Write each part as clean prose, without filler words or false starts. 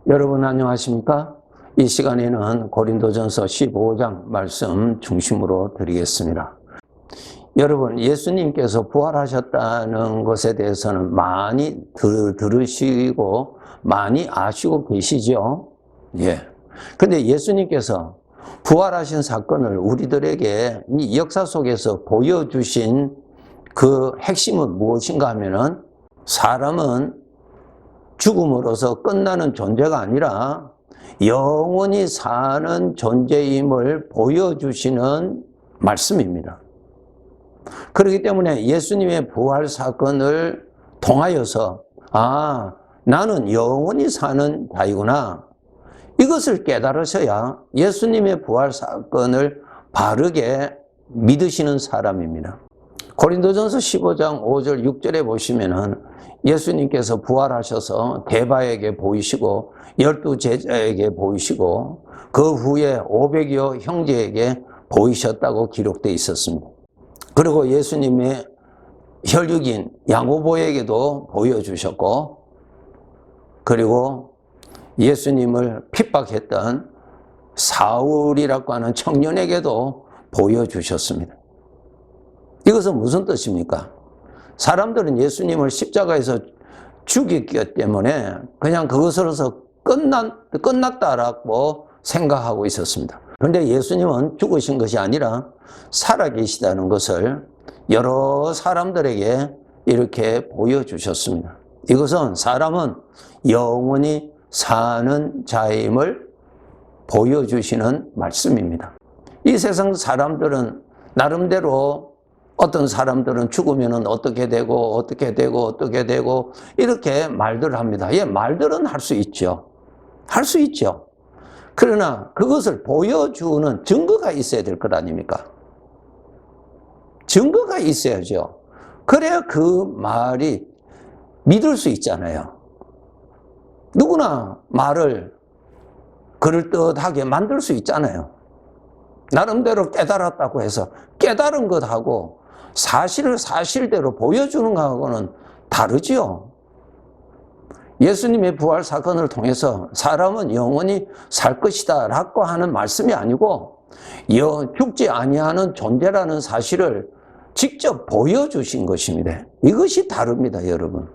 여러분 안녕하십니까? 이 시간에는 고린도전서 15장 말씀 중심으로 드리겠습니다. 여러분, 예수님께서 부활하셨다는 것에 대해서는 많이 들으시고 많이 아시고 계시죠? 예. 근데 예수님께서 부활하신 사건을 우리들에게 이 역사 속에서 보여주신 그 핵심은 무엇인가 하면은, 사람은 죽음으로서 끝나는 존재가 아니라 영원히 사는 존재임을 보여주시는 말씀입니다. 그렇기 때문에 예수님의 부활 사건을 통하여서 나는 영원히 사는 자이구나, 이것을 깨달으셔야 예수님의 부활 사건을 바르게 믿으시는 사람입니다. 고린도전서 15장 5절 6절에 보시면은 예수님께서 부활하셔서 대바에게 보이시고 12 제자에게 보이시고 그 후에 500여 형제에게 보이셨다고 기록되어 있었습니다. 그리고 예수님의 혈육인 야고보에게도 보여주셨고, 그리고 예수님을 핍박했던 사울이라고 하는 청년에게도 보여주셨습니다. 이것은 무슨 뜻입니까? 사람들은 예수님을 십자가에서 죽였기 때문에 그냥 그것으로서 끝났다라고 생각하고 있었습니다. 그런데 예수님은 죽으신 것이 아니라 살아계시다는 것을 여러 사람들에게 이렇게 보여주셨습니다. 이것은 사람은 영원히 사는 자임을 보여주시는 말씀입니다. 이 세상 사람들은 나름대로, 어떤 사람들은 죽으면 어떻게 되고 이렇게 말들을 합니다. 예, 말들은 할 수 있죠. 할 수 있죠. 그러나 그것을 보여주는 증거가 있어야 될 것 아닙니까? 증거가 있어야죠. 그래야 그 말이 믿을 수 있잖아요. 누구나 말을 그럴듯하게 만들 수 있잖아요. 나름대로 깨달았다고 해서 깨달은 것하고 사실을 사실대로 보여주는 것하고는 다르지요. 예수님의 부활 사건을 통해서 사람은 영원히 살 것이다 라고 하는 말씀이 아니고, 죽지 아니하는 존재라는 사실을 직접 보여주신 것입니다. 이것이 다릅니다, 여러분.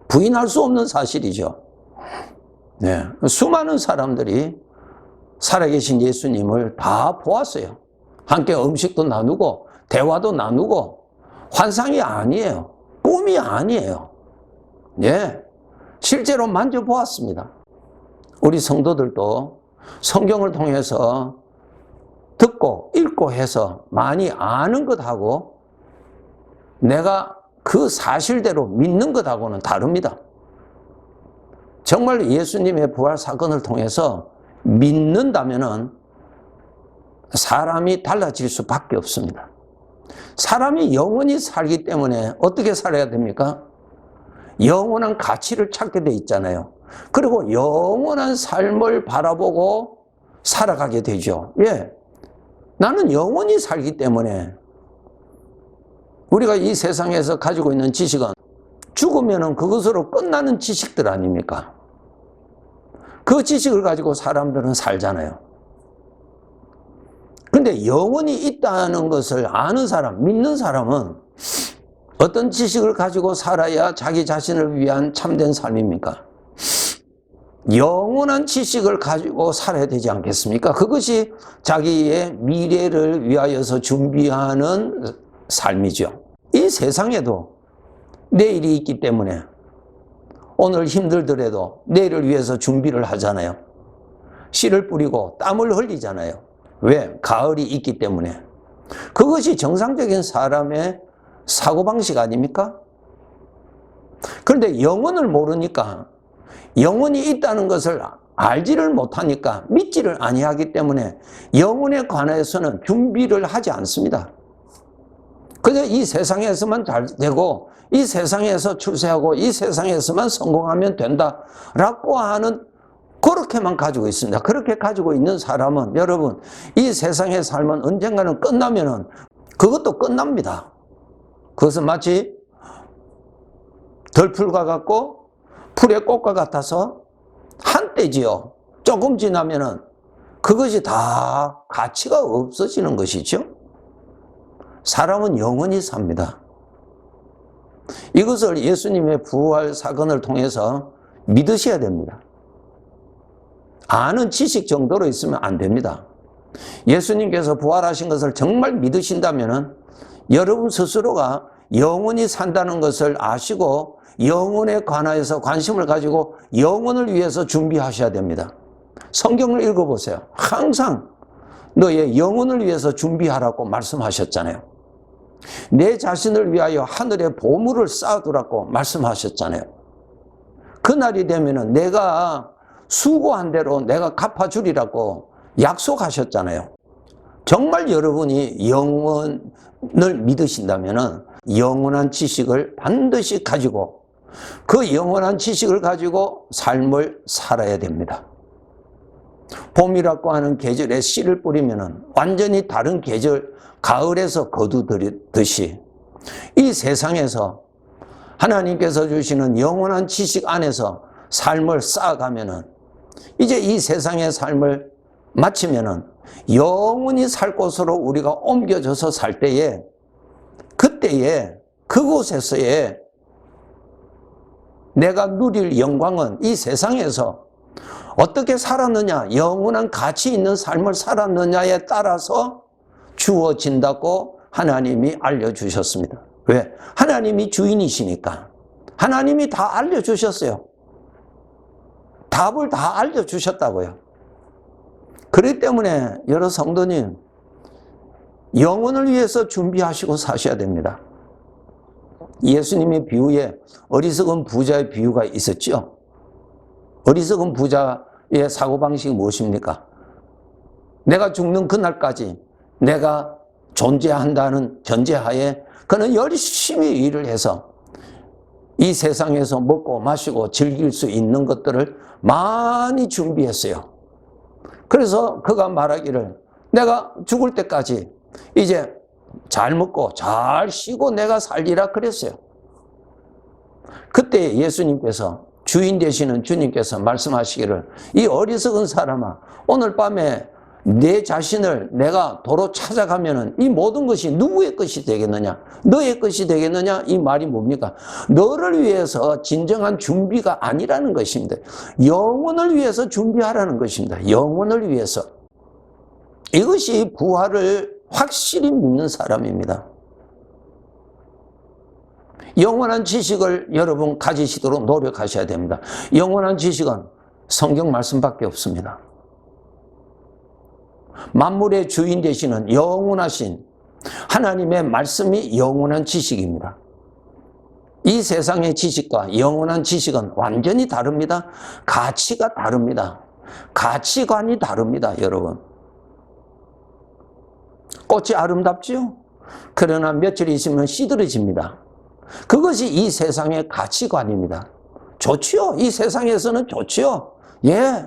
부인할 수 없는 사실이죠. 네. 수많은 사람들이 살아계신 예수님을 다 보았어요. 함께 음식도 나누고 대화도 나누고, 환상이 아니에요. 꿈이 아니에요. 예, 실제로 만져보았습니다. 우리 성도들도 성경을 통해서 듣고 읽고 해서 많이 아는 것하고 내가 그 사실대로 믿는 것하고는 다릅니다. 정말 예수님의 부활 사건을 통해서 믿는다면은 사람이 달라질 수밖에 없습니다. 사람이 영원히 살기 때문에 어떻게 살아야 됩니까? 영원한 가치를 찾게 돼 있잖아요. 그리고 영원한 삶을 바라보고 살아가게 되죠. 예, 나는 영원히 살기 때문에 우리가 이 세상에서 가지고 있는 지식은 죽으면 그것으로 끝나는 지식들 아닙니까? 그 지식을 가지고 사람들은 살잖아요. 근데 영원히 있다는 것을 아는 사람, 믿는 사람은 어떤 지식을 가지고 살아야 자기 자신을 위한 참된 삶입니까? 영원한 지식을 가지고 살아야 되지 않겠습니까? 그것이 자기의 미래를 위하여서 준비하는 삶이죠. 이 세상에도 내일이 있기 때문에 오늘 힘들더라도 내일을 위해서 준비를 하잖아요. 씨를 뿌리고 땀을 흘리잖아요. 왜? 가을이 있기 때문에. 그것이 정상적인 사람의 사고방식 아닙니까? 그런데 영혼을 모르니까, 영혼이 있다는 것을 알지를 못하니까 믿지를 아니하기 때문에 영혼에 관해서는 준비를 하지 않습니다. 그저 이 세상에서만 잘 되고 이 세상에서 출세하고 이 세상에서만 성공하면 된다라고 하는, 그렇게만 가지고 있습니다. 그렇게 가지고 있는 사람은, 여러분, 이 세상의 삶은 언젠가는 끝나면은 그것도 끝납니다. 그것은 마치 덜풀과 같고 풀의 꽃과 같아서 한때지요. 조금 지나면은 그것이 다 가치가 없어지는 것이죠. 사람은 영원히 삽니다. 이것을 예수님의 부활 사건을 통해서 믿으셔야 됩니다. 아는 지식 정도로 있으면 안 됩니다. 예수님께서 부활하신 것을 정말 믿으신다면 여러분 스스로가 영원히 산다는 것을 아시고 영혼에 관하여서 관심을 가지고 영혼을 위해서 준비하셔야 됩니다. 성경을 읽어보세요. 항상 너의 영혼을 위해서 준비하라고 말씀하셨잖아요. 내 자신을 위하여 하늘의 보물을 쌓아두라고 말씀하셨잖아요. 그날이 되면은 내가 수고한 대로 내가 갚아주리라고 약속하셨잖아요. 정말 여러분이 영혼을 믿으신다면은 영원한 지식을 반드시 가지고 그 영원한 지식을 가지고 삶을 살아야 됩니다. 봄이라고 하는 계절에 씨를 뿌리면은 완전히 다른 계절, 가을에서 거두듯이 이 세상에서 하나님께서 주시는 영원한 지식 안에서 삶을 쌓아가면은 이제 이 세상의 삶을 마치면은 영원히 살 곳으로 우리가 옮겨져서 살 때에 그때에 그곳에서의 내가 누릴 영광은 이 세상에서 어떻게 살았느냐, 영원한 가치 있는 삶을 살았느냐에 따라서 주어진다고 하나님이 알려주셨습니다. 왜? 하나님이 주인이시니까. 하나님이 다 알려주셨어요. 답을 다 알려주셨다고요. 그렇기 때문에 여러 성도님, 영혼을 위해서 준비하시고 사셔야 됩니다. 예수님의 비유에 어리석은 부자의 비유가 있었죠. 어리석은 부자의 사고방식이 무엇입니까? 내가 죽는 그날까지 내가 존재한다는 전제하에 그는 열심히 일을 해서 이 세상에서 먹고 마시고 즐길 수 있는 것들을 많이 준비했어요. 그래서 그가 말하기를 내가 죽을 때까지 이제 잘 먹고 잘 쉬고 내가 살리라 그랬어요. 그때 예수님께서 주인 되시는 주님께서 말씀하시기를 이 어리석은 사람아 오늘 밤에 내 자신을 내가 도로 찾아가면은 이 모든 것이 누구의 것이 되겠느냐? 너의 것이 되겠느냐? 이 말이 뭡니까? 너를 위해서 진정한 준비가 아니라는 것입니다. 영혼을 위해서 준비하라는 것입니다. 영혼을 위해서. 이것이 부활을 확실히 믿는 사람입니다. 영원한 지식을 여러분 가지시도록 노력하셔야 됩니다. 영원한 지식은 성경 말씀밖에 없습니다. 만물의 주인 되시는 영원하신 하나님의 말씀이 영원한 지식입니다. 이 세상의 지식과 영원한 지식은 완전히 다릅니다. 가치가 다릅니다. 가치관이 다릅니다, 여러분. 꽃이 아름답지요? 그러나 며칠 있으면 시들어집니다. 그것이 이 세상의 가치관입니다. 좋지요? 이 세상에서는 좋지요? 예.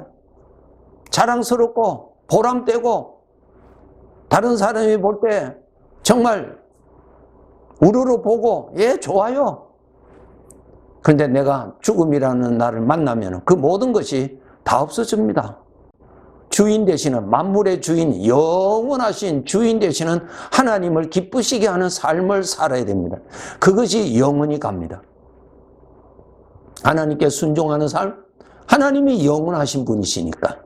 자랑스럽고 보람되고 다른 사람이 볼 때 정말 우러러 보고 예 좋아요. 그런데 내가 죽음이라는 날을 만나면 그 모든 것이 다 없어집니다. 주인 되시는 만물의 주인 영원하신 주인 되시는 하나님을 기쁘시게 하는 삶을 살아야 됩니다. 그것이 영원히 갑니다. 하나님께 순종하는 삶, 하나님이 영원하신 분이시니까.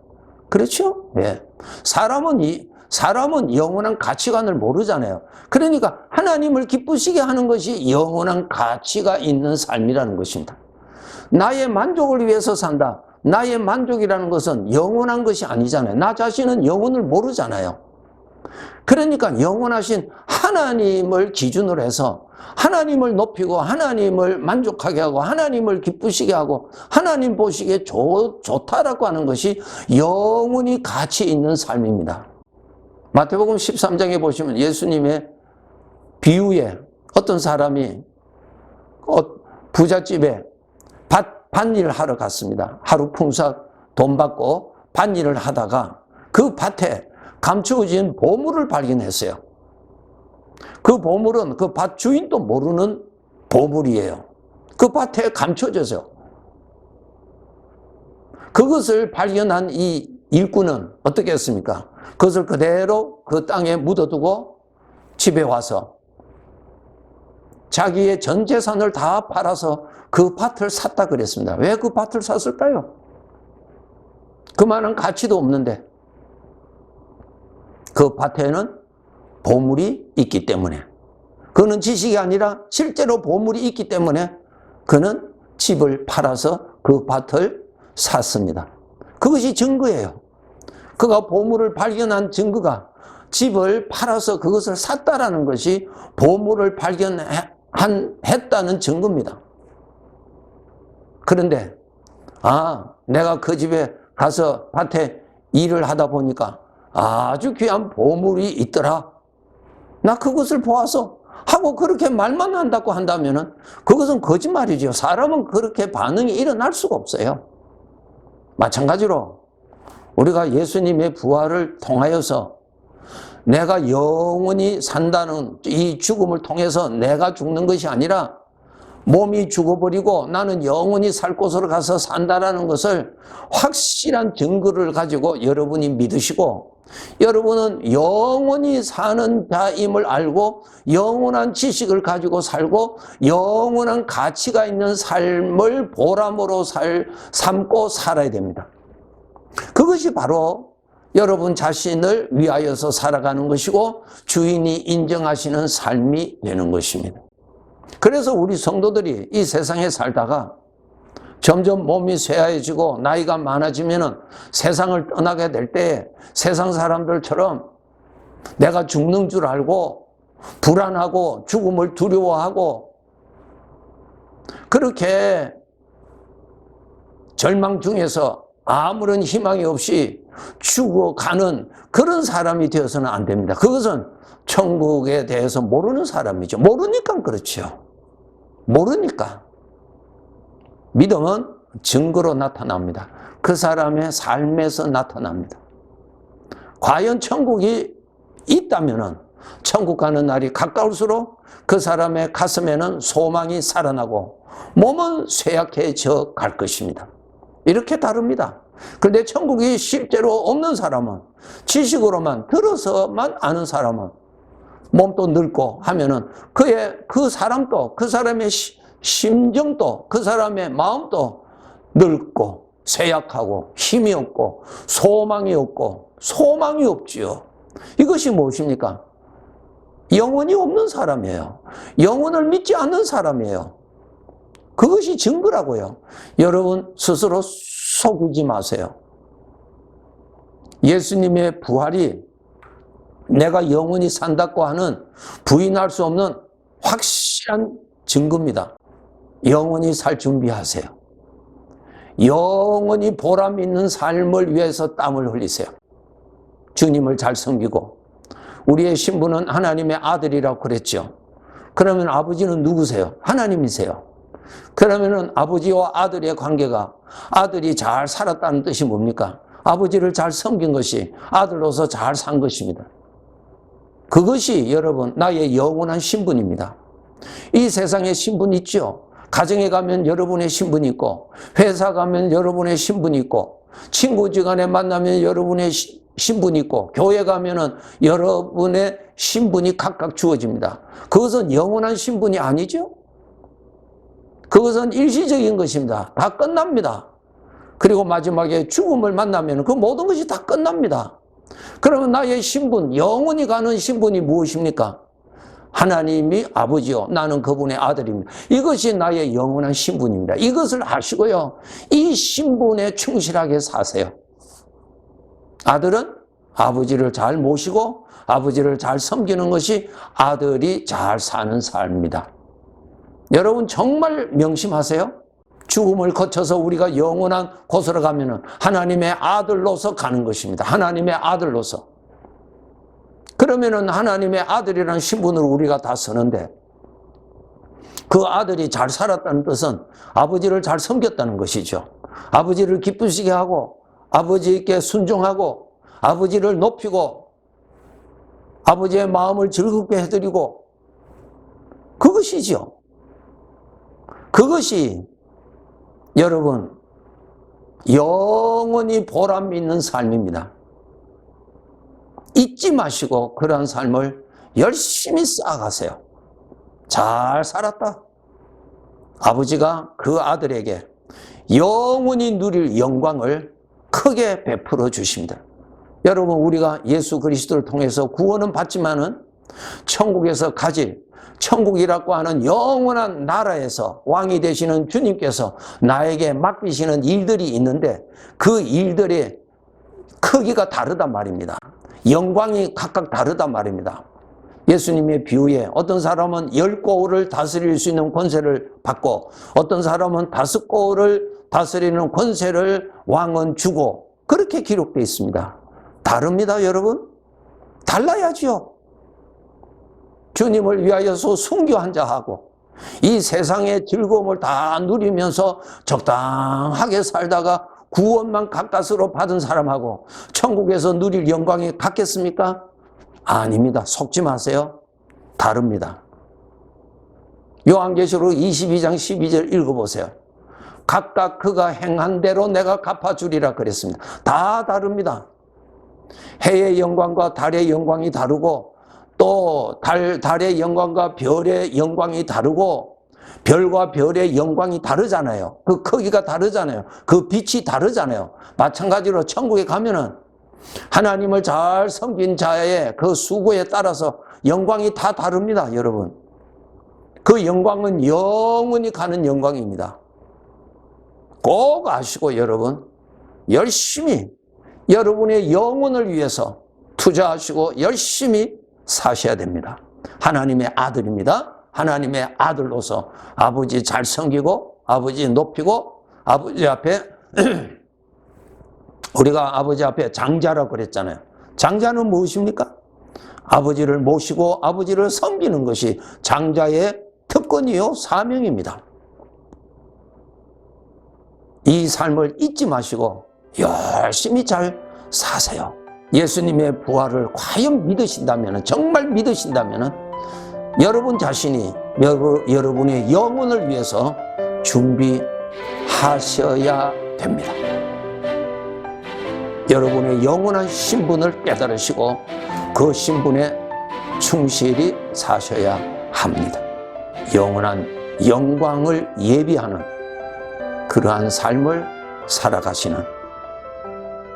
그렇죠? 예. 사람은 영원한 가치관을 모르잖아요. 그러니까 하나님을 기쁘시게 하는 것이 영원한 가치가 있는 삶이라는 것입니다. 나의 만족을 위해서 산다. 나의 만족이라는 것은 영원한 것이 아니잖아요. 나 자신은 영혼을 모르잖아요. 그러니까 영원하신 하나님을 기준으로 해서 하나님을 높이고 하나님을 만족하게 하고 하나님을 기쁘시게 하고 하나님 보시기에 좋다라고 하는 것이 영원히 가치 있는 삶입니다. 마태복음 13장에 보시면 예수님의 비유에 어떤 사람이 부잣집에 밭일을 하러 갔습니다. 하루 풍삭 돈 받고 밭일을 하다가 그 밭에 감추어진 보물을 발견했어요. 그 보물은 그 밭 주인도 모르는 보물이에요. 그 밭에 감춰져서. 그것을 발견한 이 일꾼은 어떻게 했습니까? 그것을 그대로 그 땅에 묻어두고 집에 와서 자기의 전 재산을 다 팔아서 그 밭을 샀다 그랬습니다. 왜 그 밭을 샀을까요? 그만한 가치도 없는데 그 밭에는 보물이 있기 때문에, 그는 지식이 아니라 실제로 보물이 있기 때문에 그는 집을 팔아서 그 밭을 샀습니다. 그것이 증거예요. 그가 보물을 발견한 증거가 집을 팔아서 그것을 샀다라는 것이 보물을 발견했다는 증거입니다. 그런데 내가 그 집에 가서 밭에 일을 하다 보니까 아주 귀한 보물이 있더라, 나 그것을 보아서 하고 그렇게 말만 한다고 한다면 그것은 거짓말이죠. 사람은 그렇게 반응이 일어날 수가 없어요. 마찬가지로 우리가 예수님의 부활을 통하여서 내가 영원히 산다는 이 죽음을 통해서 내가 죽는 것이 아니라 몸이 죽어버리고 나는 영원히 살 곳으로 가서 산다라는 것을 확실한 증거를 가지고 여러분이 믿으시고, 여러분은 영원히 사는 자임을 알고 영원한 지식을 가지고 살고 영원한 가치가 있는 삶을 보람으로 삼고 살아야 됩니다. 그것이 바로 여러분 자신을 위하여서 살아가는 것이고 주인이 인정하시는 삶이 되는 것입니다. 그래서 우리 성도들이 이 세상에 살다가 점점 몸이 쇠하해지고 나이가 많아지면 세상을 떠나게 될 때 세상 사람들처럼 내가 죽는 줄 알고 불안하고 죽음을 두려워하고 그렇게 절망 중에서 아무런 희망이 없이 죽어가는 그런 사람이 되어서는 안 됩니다. 그것은 천국에 대해서 모르는 사람이죠. 모르니까 그렇죠. 모르니까. 믿음은 증거로 나타납니다. 그 사람의 삶에서 나타납니다. 과연 천국이 있다면 천국 가는 날이 가까울수록 그 사람의 가슴에는 소망이 살아나고 몸은 쇠약해져 갈 것입니다. 이렇게 다릅니다. 그런데 천국이 실제로 없는 사람은, 지식으로만 들어서만 아는 사람은 몸도 늙고 하면은 그 사람도, 그 사람의 심정도, 그 사람의 마음도 늙고 쇠약하고 힘이 없고 소망이 없지요. 이것이 무엇입니까? 영혼이 없는 사람이에요. 영혼을 믿지 않는 사람이에요. 그것이 증거라고요. 여러분 스스로 속이지 마세요. 예수님의 부활이 내가 영원히 산다고 하는 부인할 수 없는 확실한 증거입니다. 영원히 살 준비하세요. 영원히 보람 있는 삶을 위해서 땀을 흘리세요. 주님을 잘 섬기고, 우리의 신분은 하나님의 아들이라고 그랬죠. 그러면 아버지는 누구세요? 하나님이세요. 그러면 아버지와 아들의 관계가, 아들이 잘 살았다는 뜻이 뭡니까? 아버지를 잘 섬긴 것이 아들로서 잘 산 것입니다. 그것이 여러분 나의 영원한 신분입니다. 이 세상에 신분이 있죠. 가정에 가면 여러분의 신분이 있고, 회사 가면 여러분의 신분이 있고, 친구지간에 만나면 여러분의 신분이 있고, 교회 가면은 여러분의 신분이 각각 주어집니다. 그것은 영원한 신분이 아니죠. 그것은 일시적인 것입니다. 다 끝납니다. 그리고 마지막에 죽음을 만나면 그 모든 것이 다 끝납니다. 그러면 나의 신분, 영원히 가는 신분이 무엇입니까? 하나님이 아버지요, 나는 그분의 아들입니다. 이것이 나의 영원한 신분입니다. 이것을 아시고요, 이 신분에 충실하게 사세요. 아들은 아버지를 잘 모시고 아버지를 잘 섬기는 것이 아들이 잘 사는 삶입니다. 여러분 정말 명심하세요. 죽음을 거쳐서 우리가 영원한 곳으로 가면은 하나님의 아들로서 가는 것입니다. 하나님의 아들로서. 그러면은 하나님의 아들이라는 신분으로 우리가 다 서는데, 그 아들이 잘 살았다는 뜻은 아버지를 잘 섬겼다는 것이죠. 아버지를 기쁘시게 하고 아버지께 순종하고 아버지를 높이고 아버지의 마음을 즐겁게 해드리고, 그것이죠. 그것이 여러분 영원히 보람 있는 삶입니다. 잊지 마시고 그러한 삶을 열심히 쌓아가세요. 잘 살았다. 아버지가 그 아들에게 영원히 누릴 영광을 크게 베풀어 주십니다. 여러분, 우리가 예수 그리스도를 통해서 구원은 받지만은 천국에서 가질, 천국이라고 하는 영원한 나라에서 왕이 되시는 주님께서 나에게 맡기시는 일들이 있는데 그 일들의 크기가 다르단 말입니다. 영광이 각각 다르단 말입니다. 예수님의 비유에 어떤 사람은 10고을을 다스릴 수 있는 권세를 받고 어떤 사람은 5고을을 다스리는 권세를 왕은 주고 그렇게 기록되어 있습니다. 다릅니다, 여러분. 달라야지요. 주님을 위하여서 순교한 자하고 이 세상의 즐거움을 다 누리면서 적당하게 살다가 구원만 가까스로 받은 사람하고 천국에서 누릴 영광이 같겠습니까? 아닙니다. 속지 마세요. 다릅니다. 요한계시록 22장 12절 읽어보세요. 각각 그가 행한 대로 내가 갚아주리라 그랬습니다. 다 다릅니다. 해의 영광과 달의 영광이 다르고 또 달의 영광과 별의 영광이 다르고 별과 별의 영광이 다르잖아요. 그 크기가 다르잖아요. 그 빛이 다르잖아요. 마찬가지로 천국에 가면은 하나님을 잘 섬긴 자의 그 수고에 따라서 영광이 다 다릅니다, 여러분. 그 영광은 영원히 가는 영광입니다. 꼭 아시고 여러분, 열심히 여러분의 영혼을 위해서 투자하시고 열심히 사셔야 됩니다. 하나님의 아들입니다. 하나님의 아들로서 아버지 잘 섬기고 아버지 높이고 아버지 앞에 우리가 아버지 앞에 장자라고 그랬잖아요. 장자는 무엇입니까? 아버지를 모시고 아버지를 섬기는 것이 장자의 특권이요 사명입니다. 이 삶을 잊지 마시고 열심히 잘 사세요. 예수님의 부활을 과연 믿으신다면, 정말 믿으신다면 여러분 자신이 여러분의 영혼을 위해서 준비하셔야 됩니다. 여러분의 영원한 신분을 깨달으시고 그 신분에 충실히 사셔야 합니다. 영원한 영광을 예비하는 그러한 삶을 살아가시는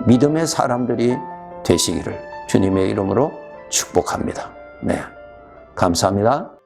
믿음의 사람들이 되시기를 주님의 이름으로 축복합니다. 네, 감사합니다.